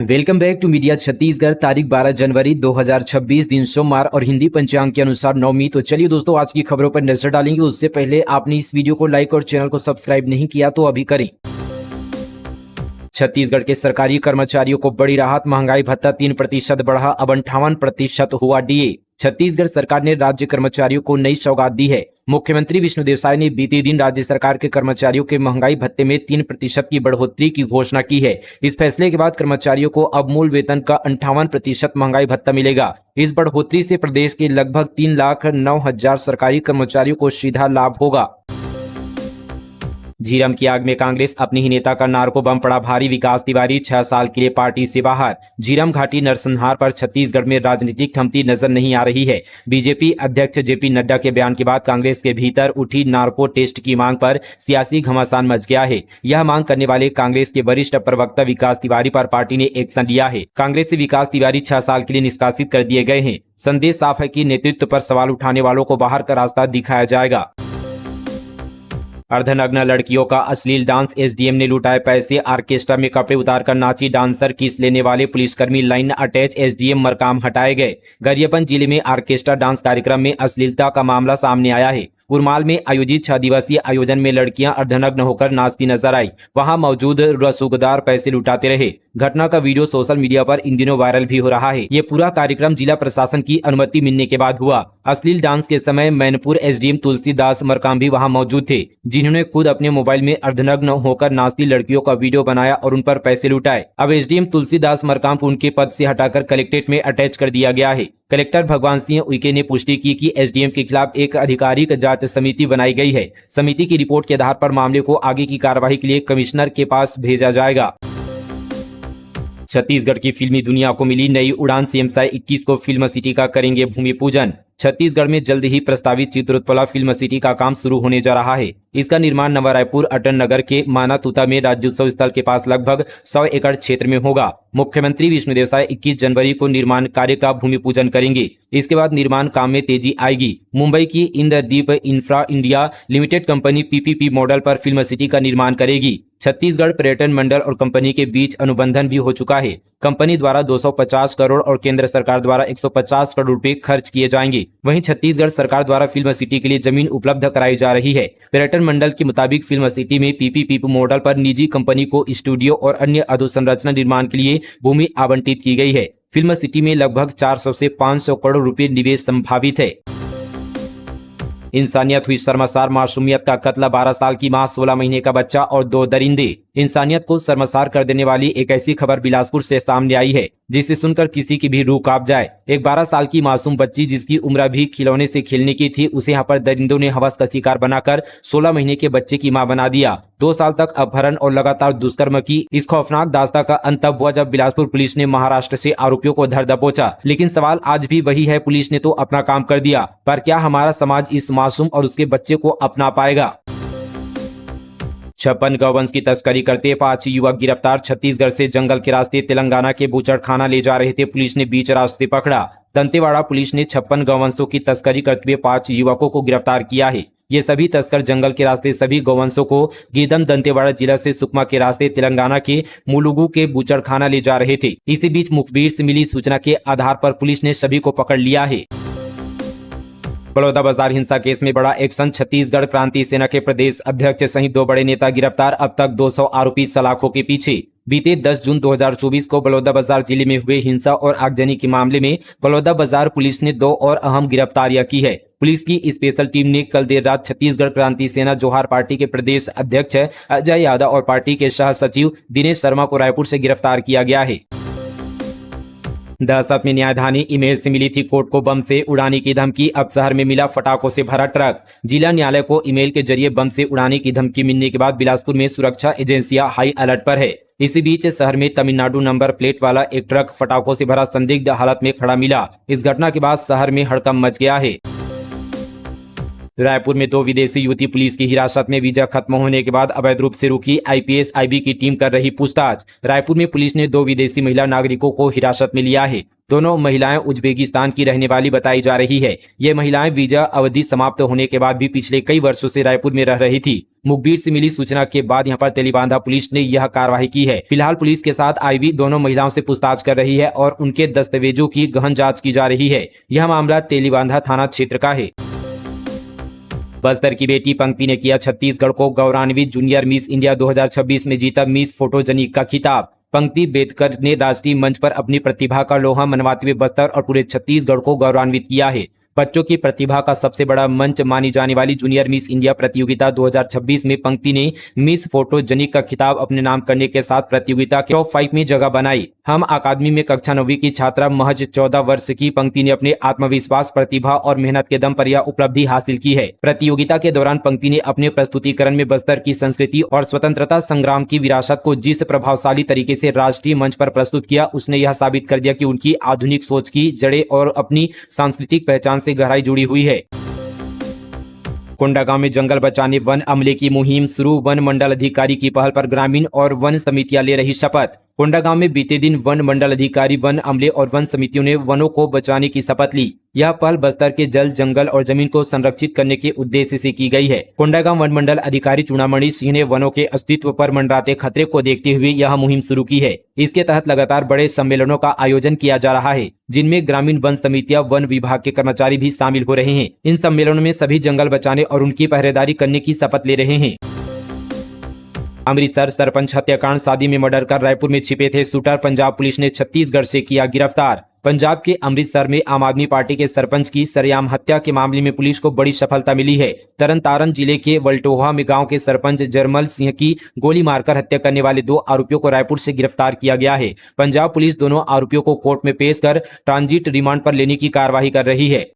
Welcome back to media Chhattisgarh. तारीख 12 जनवरी 2026, दिन सोमवार और हिंदी पंचांग के अनुसार नवमी। तो चलिए दोस्तों, आज की खबरों पर नजर डालेंगे। उससे पहले आपने इस वीडियो को लाइक और चैनल को सब्सक्राइब नहीं किया तो अभी करें। छत्तीसगढ़ के सरकारी कर्मचारियों को बड़ी राहत, महंगाई भत्ता 3% बढ़ा, अब 58% हुआ डीए। छत्तीसगढ़ सरकार ने राज्य कर्मचारियों को नई सौगात दी है। मुख्यमंत्री विष्णुदेव साय ने बीते दिन राज्य सरकार के कर्मचारियों के महंगाई भत्ते में 3% की बढ़ोतरी की घोषणा की है। इस फैसले के बाद कर्मचारियों को अब मूल वेतन का 58% महंगाई भत्ता मिलेगा। इस बढ़ोतरी से प्रदेश के लगभग 3,09,000 सरकारी कर्मचारियों को सीधा लाभ होगा। झीरम की आग में कांग्रेस अपने ही नेता का नार्को बम पड़ा भारी, विकास तिवारी 6 साल के लिए पार्टी से बाहर। झीरम घाटी नरसंहार पर छत्तीसगढ़ में राजनीतिक थमती नजर नहीं आ रही है। बीजेपी अध्यक्ष जेपी नड्डा के बयान के बाद कांग्रेस के भीतर उठी नार्को टेस्ट की मांग पर सियासी घमासान मच गया है। यह मांग करने वाले कांग्रेस के वरिष्ठ प्रवक्ता विकास तिवारी पर पार्टी ने एक्शन लिया है। कांग्रेस से विकास तिवारी 6 साल के लिए निष्कासित कर दिए गए हैं। संदेश साफ है कि नेतृत्व पर सवाल उठाने वालों को बाहर का रास्ता दिखाया जाएगा। अर्धनग्न लड़कियों का अश्लील डांस, एसडीएम ने लुटाए पैसे, ऑर्केस्ट्रा में कपड़े उतारकर नाची डांसर, किस लेने वाले पुलिसकर्मी लाइन अटैच, एसडीएम मरकाम हटाए गए। गरियाबंद जिले में ऑर्केस्ट्रा डांस कार्यक्रम में अश्लीलता का मामला सामने आया है। उरमाल में आयोजित 6 दिवसीय आयोजन में लड़कियां अर्धनग्न होकर नाचती नजर आई। वहां मौजूद रसूखदार पैसे लुटाते रहे। घटना का वीडियो सोशल मीडिया पर इन दिनों वायरल भी हो रहा है। ये पूरा कार्यक्रम जिला प्रशासन की अनुमति मिलने के बाद हुआ। अश्लील डांस के समय मैनपुर एसडीएम तुलसीदास मरकाम भी वहां मौजूद थे, जिन्होंने खुद अपने मोबाइल में अर्धनग्न होकर नाचती लड़कियों का वीडियो बनाया और उन पर पैसे लुटाए। अब एसडीएम तुलसीदास मरकाम को उनके पद से हटाकर कलेक्ट्रेट में अटैच कर दिया गया है। कलेक्टर भगवान सिंह उइके ने पुष्टि की कि एसडीएम के खिलाफ एक आधिकारिक जांच समिति बनाई गई है। समिति की रिपोर्ट के आधार पर मामले को आगे की कार्रवाई के लिए कमिश्नर के पास भेजा जाएगा। छत्तीसगढ़ की फिल्मी दुनिया को मिली नई उड़ान, सीएम साय 21 को फिल्म सिटी का करेंगे भूमि पूजन। छत्तीसगढ़ में जल्द ही प्रस्तावित चित्रोत्पला फिल्म सिटी का काम शुरू होने जा रहा है। इसका निर्माण नवा रायपुर अटल नगर के मानातुता में राज्योत्सव स्थल के पास लगभग 100 एकड़ क्षेत्र में होगा। मुख्यमंत्री विष्णुदेव साय 21 जनवरी को निर्माण कार्य का भूमि पूजन करेंगे। इसके बाद निर्माण काम में तेजी आएगी। मुंबई की Indradeep infra India limited company PPP model पर फिल्म सिटी का निर्माण करेगी। छत्तीसगढ़ पर्यटन मंडल और कंपनी के बीच अनुबंधन भी हो चुका है। कंपनी द्वारा 250 करोड़ और केंद्र सरकार द्वारा 150 करोड़ रुपए खर्च किए जाएंगे। वहीं छत्तीसगढ़ सरकार द्वारा फिल्म सिटी के लिए जमीन उपलब्ध कराई जा रही है। पर्यटन मंडल के मुताबिक फिल्म सिटी में पीपीपी मॉडल पर निजी कंपनी को स्टूडियो और अन्य अधोसंरचना निर्माण के लिए भूमि आवंटित की गई है। फिल्म सिटी में लगभग 400 से 500 करोड़ रुपए निवेश संभावित है। इंसानियत हुई शर्मसार, मासूमियत का कत्ल, 12 साल की मां, 16 महीने का बच्चा और 2 दरिंदे। इंसानियत को शर्मसार कर देने वाली एक ऐसी खबर बिलासपुर से सामने आई है जिसे सुनकर किसी की भी रूह कांप जाए। एक 12 साल की मासूम बच्ची जिसकी उम्र भी खिलौने से खेलने की थी, उसे यहाँ पर दरिंदों ने हवस का शिकार बनाकर 16 महीने के बच्चे की मां बना दिया। 2 साल तक अपहरण और लगातार दुष्कर्म की इस खौफनाक दास्तां का अंत तब हुआ जब बिलासपुर पुलिस ने महाराष्ट्र से आरोपियों को धर दबोचा। लेकिन सवाल आज भी वही है, पुलिस ने तो अपना काम कर दिया, पर क्या हमारा समाज इस मासूम और उसके बच्चे को अपना पाएगा? 56 गौवंश की तस्करी करते 5 युवक गिरफ्तार। छत्तीसगढ़ से जंगल के रास्ते तेलंगाना के बूचड़खाना ले जा रहे थे, पुलिस ने बीच रास्ते पकड़ा। दंतेवाड़ा पुलिस ने 56 गौवंशों की तस्करी करते हुए 5 युवकों को गिरफ्तार किया है। ये सभी तस्कर जंगल के रास्ते सभी गौवंशों को गीदम दंतेवाड़ा जिला से सुकमा के रास्ते तेलंगाना के मुलुगु के बूचड़खाना ले जा रहे थे। इसी बीच मुखबिर से मिली सूचना के आधार पर पुलिस ने सभी को पकड़ लिया है। बलौदाबाजार हिंसा केस में बड़ा एक्शन, छत्तीसगढ़ क्रांति सेना के प्रदेश अध्यक्ष सहित 2 बड़े नेता गिरफ्तार। अब तक 200 आरोपी सलाखों के पीछे। बीते 10 जून 2024 को बलौदाबाजार जिले में हुए हिंसा और आगजनी के मामले में बलौदाबाजार पुलिस ने 2 और अहम गिरफ्तारियां की है। पुलिस की स्पेशल टीम ने कल देर रात छत्तीसगढ़ क्रांति सेना जोहार पार्टी के प्रदेश अध्यक्ष अजय यादव और पार्टी के सह सचिव दिनेश शर्मा को रायपुर से गिरफ्तार किया गया है। दहशत में न्यायधानी इमेज से मिली थी कोर्ट को बम से उड़ाने की धमकी, अब शहर में मिला फटाकों से भरा ट्रक। जिला न्यायालय को ईमेल के जरिए बम से उड़ाने की धमकी मिलने के बाद बिलासपुर में सुरक्षा एजेंसियां हाई अलर्ट पर है। इसी बीच शहर में तमिलनाडु नंबर प्लेट वाला एक ट्रक फटाकों से भरा संदिग्ध हालत में खड़ा मिला। इस घटना के बाद शहर में हड़कंप मच गया है। रायपुर में 2 विदेशी युवती पुलिस की हिरासत में। वीजा खत्म होने के बाद अवैध रूप से रुकी आईपीएस आईबी की टीम कर रही पूछताछ। रायपुर में पुलिस ने 2 विदेशी महिला नागरिकों को हिरासत में लिया है। दोनों महिलाएं उज्बेकिस्तान की रहने वाली बताई जा रही है। ये महिलाएं वीजा अवधि समाप्त होने के बाद भी पिछले कई वर्षों से रायपुर में रह रही थी। मुखबिर से मिली सूचना के बाद यहां पर तेलीबांधा पुलिस ने यह कार्रवाई की है। फिलहाल पुलिस के साथ आईबी दोनों महिलाओं से पूछताछ कर रही है और उनके दस्तावेजों की गहन जांच की जा रही है। यह मामला तेलीबांधा थाना क्षेत्र का है। बस्तर की बेटी पंक्ति ने किया छत्तीसगढ़ को गौरवान्वित। जूनियर मिस इंडिया 2026 में जीता मिस फोटोजेनिक का खिताब। पंक्ति बेदकर ने राष्ट्रीय मंच पर अपनी प्रतिभा का लोहा मनवाते हुए बस्तर और पूरे छत्तीसगढ़ को गौरवान्वित किया है। बच्चों की प्रतिभा का सबसे बड़ा मंच मानी जाने वाली जूनियर मिस इंडिया प्रतियोगिता 2026 में पंक्ति ने मिस फोटोजेनिक का खिताब अपने नाम करने के साथ प्रतियोगिता के टॉप 5 में जगह बनाई। हम अकादमी में कक्षा 9वीं की छात्रा महज 14 वर्ष की पंक्ति ने अपने आत्मविश्वास, प्रतिभा और मेहनत के दम पर यह उपलब्धि हासिल की है। प्रतियोगिता के दौरान पंक्ति ने अपने प्रस्तुतिकरण में बस्तर की संस्कृति और स्वतंत्रता संग्राम की विरासत को जिस प्रभावशाली तरीके से राष्ट्रीय मंच पर प्रस्तुत किया, उसने यह साबित कर दिया कि उनकी आधुनिक सोच की जड़ें और अपनी सांस्कृतिक पहचान से गहराई जुड़ी हुई है। कोंडागांव में जंगल बचाने वन अमले की मुहिम शुरू। वन मंडल अधिकारी की पहल पर ग्रामीण और वन समितियां ले रही शपथ। कोंडागांव में बीते दिन वन मंडल अधिकारी, वन अमले और वन समितियों ने वनों को बचाने की शपथ ली। यह पहल बस्तर के जल, जंगल और जमीन को संरक्षित करने के उद्देश्य से की गई है। कोंडागांव वन मंडल अधिकारी चूड़ामणि सिंह ने वनों के अस्तित्व पर मंडराते खतरे को देखते हुए यह मुहिम शुरू की है। इसके तहत लगातार बड़े सम्मेलनों का आयोजन किया जा रहा है, जिनमें ग्रामीण वन समितियां, वन विभाग के कर्मचारी भी शामिल हो रहे हैं। इन सम्मेलनों में सभी जंगल बचाने और उनकी पहरेदारी करने की शपथ ले रहे हैं। अमृतसर सरपंच हत्याकांड, शादी में मर्डर कर रायपुर में छिपे थे शूटर। पंजाब पुलिस ने छत्तीसगढ़ से किया गिरफ्तार। पंजाब के अमृतसर में आम आदमी पार्टी के सरपंच की सरेआम हत्या के मामले में पुलिस को बड़ी सफलता मिली है। तरनतारन जिले के वल्टोहा में गांव के सरपंच जरमल सिंह की गोली मारकर हत्या करने वाले 2 आरोपियों को रायपुर से गिरफ्तार किया गया है। पंजाब पुलिस दोनों आरोपियों को कोर्ट में पेश कर ट्रांजिट रिमांड पर लेने की कार्रवाई कर रही है।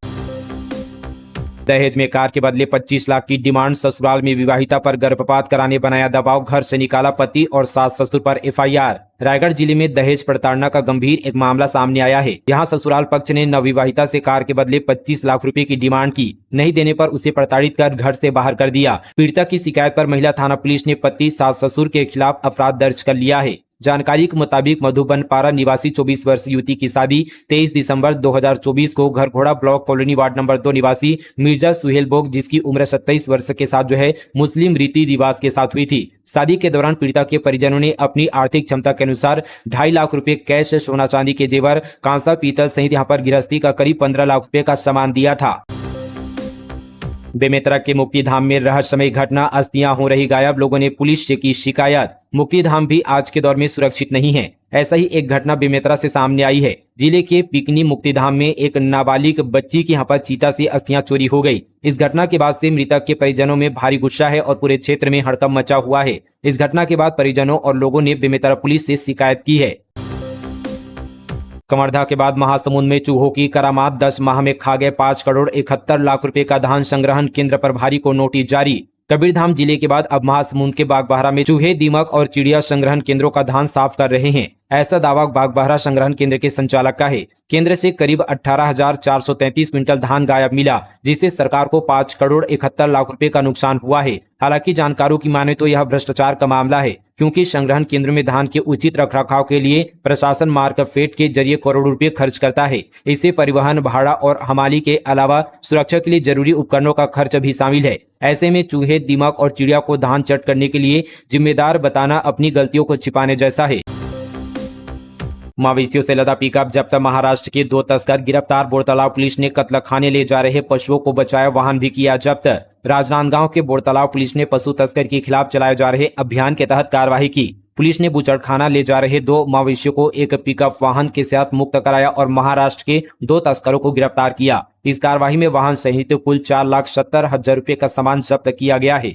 दहेज में कार के बदले 25 लाख की डिमांड। ससुराल में विवाहिता पर गर्भपात कराने बनाया दबाव, घर से निकाला पति और सास ससुर पर एफआईआर। रायगढ़ जिले में दहेज प्रताड़ना का गंभीर एक मामला सामने आया है। यहाँ ससुराल पक्ष ने नवविवाहिता से कार के बदले 25 लाख रुपए की डिमांड की। नहीं देने पर उसे प्रताड़ित कर घर से बाहर कर दिया। पीड़िता की शिकायत पर महिला थाना पुलिस ने पति, सास ससुर के खिलाफ अपराध दर्ज कर लिया है। जानकारी के मुताबिक मधुबन पारा निवासी 24 वर्षीय युवती की शादी 23 दिसंबर 2024 को Gharghoda block colony ward number 2 निवासी मिर्जा सुहेल बोग, जिसकी उम्र 27 वर्ष के साथ मुस्लिम रीति रिवाज के साथ हुई थी। शादी के दौरान पीड़िता के परिजनों ने अपनी आर्थिक क्षमता के अनुसार 2.5 लाख रुपए कैश, सोना चांदी के जेवर, कांसा पीतल सहित यहाँ पर गृहस्थी का करीब 15 लाख रुपए का सामान दिया था। बेमेतरा के मुक्तिधाम में रहस्यमय घटना, अस्थियां हो रही गायब, लोगों ने पुलिस से की शिकायत। मुक्तिधाम भी आज के दौर में सुरक्षित नहीं है। ऐसा ही एक घटना बेमेतरा से सामने आई है। जिले के पिकनी मुक्तिधाम में एक नाबालिग बच्ची की यहाँ पर चीता से अस्थियां चोरी हो गई। इस घटना के बाद से मृतक के परिजनों में भारी गुस्सा है और पूरे क्षेत्र में हड़कंप मचा हुआ है। इस घटना के बाद परिजनों और लोगों ने बेमेतरा पुलिस से शिकायत की है। कवर्धा के बाद महासमुंद में चूहों की करामात, 10 माह में खा गए 5 करोड़ 71 लाख रुपए का धान संग्रहण, केंद्र प्रभारी को नोटिस जारी। कबीरधाम जिले के बाद अब महासमुंद के बागबाहरा में चूहे, दीमक और चिड़िया संग्रहण केंद्रों का धान साफ कर रहे हैं। ऐसा दावा बागबाहरा संग्रहण केंद्र के संचालक का है। केंद्र से करीब 18,433 क्विंटल धान गायब मिला, जिससे सरकार को 5 करोड़ 71 लाख रुपए का नुकसान हुआ है। हालांकि जानकारों की माने तो यह भ्रष्टाचार का मामला है, क्योंकि संग्रहण केंद्र में धान के उचित रखरखाव के लिए प्रशासन मार्कफेड के जरिए करोड़ों रुपए खर्च करता है। इससे परिवहन भाड़ा और हमाली के अलावा सुरक्षा के लिए जरूरी उपकरणों का खर्च भी शामिल है। ऐसे में चूहे, दीमक और चिड़िया को धान चट करने के लिए जिम्मेदार बताना अपनी गलतियों को छिपाने जैसा है। मवेशियों से लदा पिकअप जब्त, महाराष्ट्र के 2 तस्कर गिरफ्तार। बोरतलाव पुलिस ने कत्लखाने ले जा रहे पशुओं को बचाया, वाहन भी किया जब्त। राजनांदगांव के बोरतलाव पुलिस ने पशु तस्कर के खिलाफ चलाए जा रहे अभियान के तहत कार्रवाई की। पुलिस ने बुचड़खाना ले जा रहे 2 मवेशियों को एक पिकअप वाहन के साथ मुक्त कराया और महाराष्ट्र के 2 तस्करों को गिरफ्तार किया। इस कार्रवाई में वाहन सहित कुल 4,70,000 रुपए का सामान जब्त किया गया है।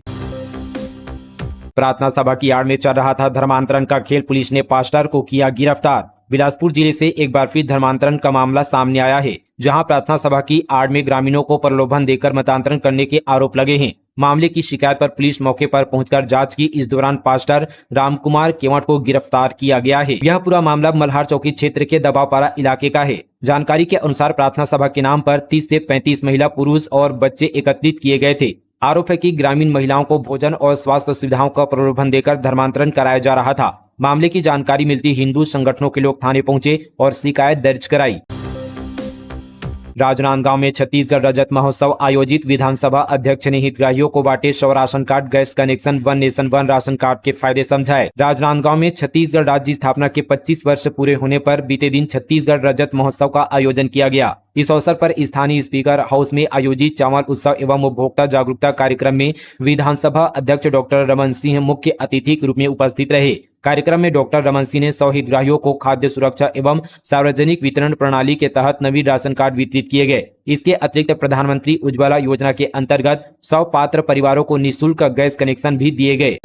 प्रार्थना सभा की आड़ में चल रहा था धर्मांतरण का खेल, पुलिस ने पास्टर को किया गिरफ्तार। बिलासपुर जिले से एक बार फिर धर्मांतरण का मामला सामने आया है, जहां प्रार्थना सभा की आड़ में ग्रामीणों को प्रलोभन देकर मतांतरण करने के आरोप लगे हैं। मामले की शिकायत पर पुलिस मौके पर पहुंचकर जांच की। इस दौरान पास्टर रामकुमार केवट को गिरफ्तार किया गया है। यह पूरा मामला मल्हार चौकी क्षेत्र के दबावपारा इलाके का है। जानकारी के अनुसार प्रार्थना सभा के नाम पर 30 से 35 महिला, पुरुष और बच्चे एकत्रित किए गए थे। आरोप है कि ग्रामीण महिलाओं को भोजन और स्वास्थ्य सुविधाओं का प्रलोभन देकर धर्मांतरण कराया जा रहा था। मामले की जानकारी मिलती हिंदू संगठनों के लोग थाने पहुंचे और शिकायत दर्ज कराई। राजनांदगांव में छत्तीसगढ़ रजत महोत्सव आयोजित। विधानसभा अध्यक्ष ने हितग्राहियों को बांटे 100 ration card, gas connection, one nation one ration card के फायदे समझाए। राजनांदगांव में छत्तीसगढ़ राज्य स्थापना के 25 वर्ष पूरे होने पर बीते दिन छत्तीसगढ़ रजत महोत्सव का आयोजन किया गया। इस अवसर पर स्थानीय स्पीकर हाउस में आयोजित चावल उत्सव एवं उपभोक्ता जागरूकता कार्यक्रम में विधानसभा अध्यक्ष डॉक्टर रमन सिंह मुख्य अतिथि के रूप में उपस्थित रहे। कार्यक्रम में डॉक्टर रमन सिंह ने 100 हितग्राहियों को खाद्य सुरक्षा एवं सार्वजनिक वितरण प्रणाली के तहत नवीन राशन कार्ड वितरित किए गए। इसके अतिरिक्त प्रधानमंत्री उज्ज्वला योजना के अंतर्गत 100 पात्र परिवारों को निःशुल्क गैस कनेक्शन भी दिए गए।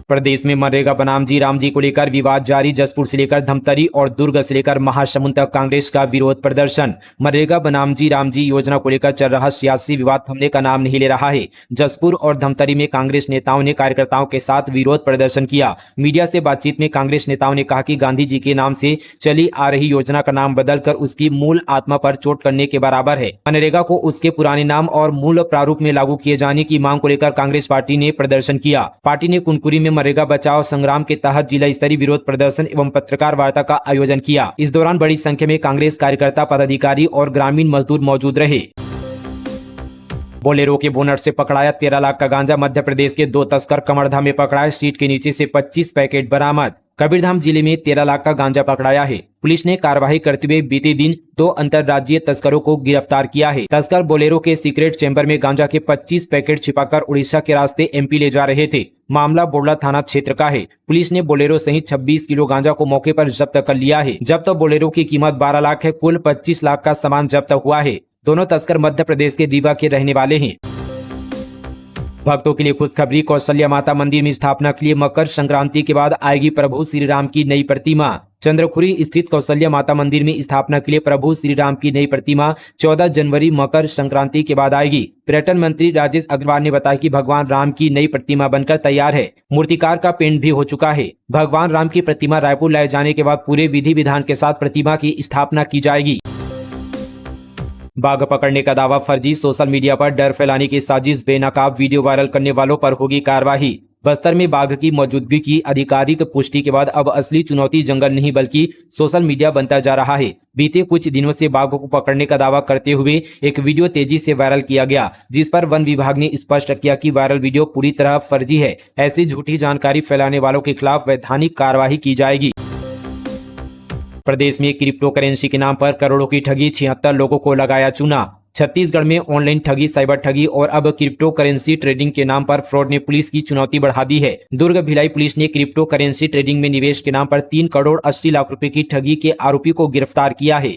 प्रदेश में मनरेगा बनाम जी राम जी को लेकर विवाद जारी। जसपुर से लेकर धमतरी और दुर्ग से लेकर महासमुंद तक कांग्रेस का विरोध प्रदर्शन। मनरेगा बनाम जी राम जी योजना को लेकर चल रहा सियासी विवाद थमने का नाम नहीं ले रहा है। जसपुर और धमतरी में कांग्रेस नेताओं ने कार्यकर्ताओं के साथ विरोध प्रदर्शन किया। मीडिया से बातचीत में कांग्रेस नेताओं ने कहा कि गांधी जी के नाम से चली आ रही योजना का नाम बदलकर उसकी मूल आत्मा पर चोट करने के बराबर है। मनरेगा को उसके पुराने नाम और मूल प्रारूप में लागू किए जाने की मांग को लेकर कांग्रेस पार्टी ने प्रदर्शन किया। पार्टी ने कुनकुरी में मनरेगा बचाओ संग्राम के तहत जिला स्तरीय विरोध प्रदर्शन एवं पत्रकार वार्ता का आयोजन किया। इस दौरान बड़ी संख्या में कांग्रेस कार्यकर्ता, पदाधिकारी और ग्रामीण मजदूर मौजूद रहे। बोलेरो के बोनट से पकड़ाया 13 लाख का गांजा। मध्य प्रदेश के 2 तस्कर कमरधाम में पकड़ाए। सीट के नीचे से 25 पैकेट बरामद। कबीरधाम जिले में 13 लाख का गांजा पकड़ाया है। पुलिस ने कार्रवाई करते हुए बीते दिन 2 अंतर्राज्यीय तस्करों को गिरफ्तार किया है। तस्कर बोलेरो के सीक्रेट चैम्बर में गांजा के 25 पैकेट छिपाकर उड़ीसा के रास्ते एमपी ले जा रहे थे। मामला बोडला थाना क्षेत्र का है। पुलिस ने बोलेरो सहित 26 किलो गांजा को मौके पर जब्त कर लिया है। जब्त बोलेरो की कीमत 12 लाख है। कुल 25 लाख का सामान जब्त हुआ है। दोनों तस्कर मध्य प्रदेश के रीवा के रहने वाले हैं। भक्तों के लिए खुशखबरी। कौशल्या माता मंदिर में स्थापना के लिए मकर संक्रांति के बाद आएगी प्रभु श्री राम की नई प्रतिमा। चंद्रखुरी स्थित कौशल्या माता मंदिर में स्थापना के लिए प्रभु श्री राम की नई प्रतिमा 14 जनवरी मकर संक्रांति के बाद आएगी। पर्यटन मंत्री राजेश अग्रवाल ने बताया कि भगवान राम की नई प्रतिमा बनकर तैयार है। मूर्तिकार का पेंट भी हो चुका है। भगवान राम की प्रतिमा रायपुर लाए जाने के बाद पूरे विधि विधान के साथ प्रतिमा की स्थापना की जाएगी। बाघ पकड़ने का दावा फर्जी। सोशल मीडिया पर डर फैलाने की साजिश। बेनकाब वीडियो वायरल करने वालों पर होगी कार्रवाई। बस्तर में बाघ की मौजूदगी की आधिकारिक पुष्टि के बाद अब असली चुनौती जंगल नहीं बल्कि सोशल मीडिया बनता जा रहा है। बीते कुछ दिनों से बाघों को पकड़ने का दावा करते हुए एक वीडियो तेजी से वायरल किया गया, जिस पर वन विभाग ने स्पष्ट किया कि वायरल वीडियो पूरी तरह फर्जी है। ऐसी झूठी जानकारी फैलाने वालों के खिलाफ वैधानिक कार्रवाई की जाएगी। प्रदेश में क्रिप्टो करेंसी के नाम पर करोड़ों की ठगी। 76 लोगों को लगाया चूना। छत्तीसगढ़ में ऑनलाइन ठगी, साइबर ठगी और अब क्रिप्टो करेंसी ट्रेडिंग के नाम पर फ्रॉड ने पुलिस की चुनौती बढ़ा दी है। दुर्ग भिलाई पुलिस ने क्रिप्टो करेंसी ट्रेडिंग में निवेश के नाम पर 3 करोड़ 80 लाख रुपए की ठगी के आरोपी को गिरफ्तार किया है।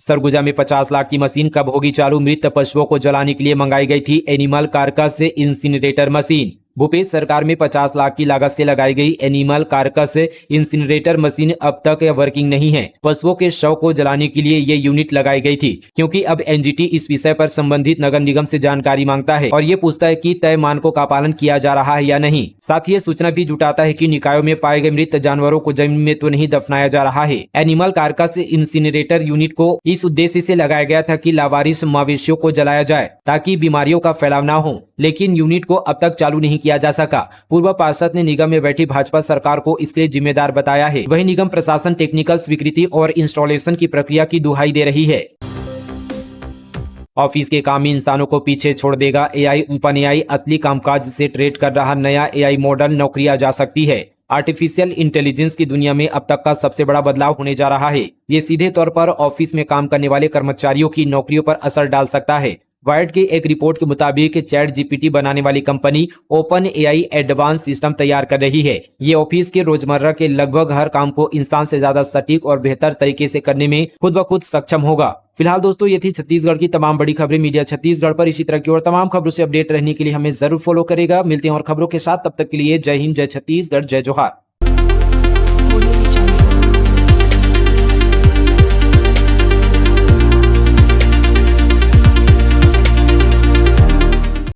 सरगुजा में 50 लाख की मशीन कब होगी चालू। मृत पशुओं को जलाने के लिए मंगाई गई थी एनिमल कार्कस से इंसिनरेटर मशीन। भूपेश सरकार में 50 लाख की लागत से लगाई गई एनिमल कार्कस इंसिनरेटर मशीन अब तक वर्किंग नहीं है। पशुओं के शव को जलाने के लिए ये यूनिट लगाई गई थी, क्योंकि अब एनजीटी इस विषय पर संबंधित नगर निगम से जानकारी मांगता है और ये पूछता है कि तय मानकों का पालन किया जा रहा है या नहीं। साथ ही ये सूचना भी जुटाता है कि निकायों में पाए गए मृत जानवरों को जमीन में तो नहीं दफनाया जा रहा है। एनिमल कार्कस इंसिनरेटर यूनिट को इस उद्देश्य से लगाया गया था कि लावारिस मवेशियों को जलाया जाए ताकि बीमारियों का फैलाव न हो, लेकिन यूनिट को अब तक चालू नहीं किया जा सका। पूर्व पार्षद ने निगम में बैठी भाजपा सरकार को इसके लिए जिम्मेदार बताया है। वहीं निगम प्रशासन टेक्निकल स्वीकृति और इंस्टॉलेशन की प्रक्रिया की दुहाई दे रही है। ऑफिस के काम में इंसानों को पीछे छोड़ देगा एआई। ओपन एआई असली कामकाज से ट्रेड कर रहा नया एआई मॉडल। नौकरियां जा सकती है। आर्टिफिशियल इंटेलिजेंस की दुनिया में अब तक का सबसे बड़ा बदलाव होने जा रहा है। ये सीधे तौर पर ऑफिस में काम करने वाले कर्मचारियों की नौकरियों पर असर डाल सकता है। वायर्ड की एक रिपोर्ट के मुताबिक चैट जीपीटी बनाने वाली company open AI advance system तैयार कर रही है। ये ऑफिस के रोजमर्रा के लगभग हर काम को इंसान से ज्यादा सटीक और बेहतर तरीके से करने में खुद ब खुद सक्षम होगा। फिलहाल दोस्तों, ये थी छत्तीसगढ़ की तमाम बड़ी खबरें। मीडिया छत्तीसगढ़ पर इसी तरह की और तमाम खबरों से अपडेट रहने के लिए हमें जरूर फॉलो करेगा। मिलते हैं और खबरों के साथ, तब तक के लिए जय हिंद, जय छत्तीसगढ़, जय जोहार।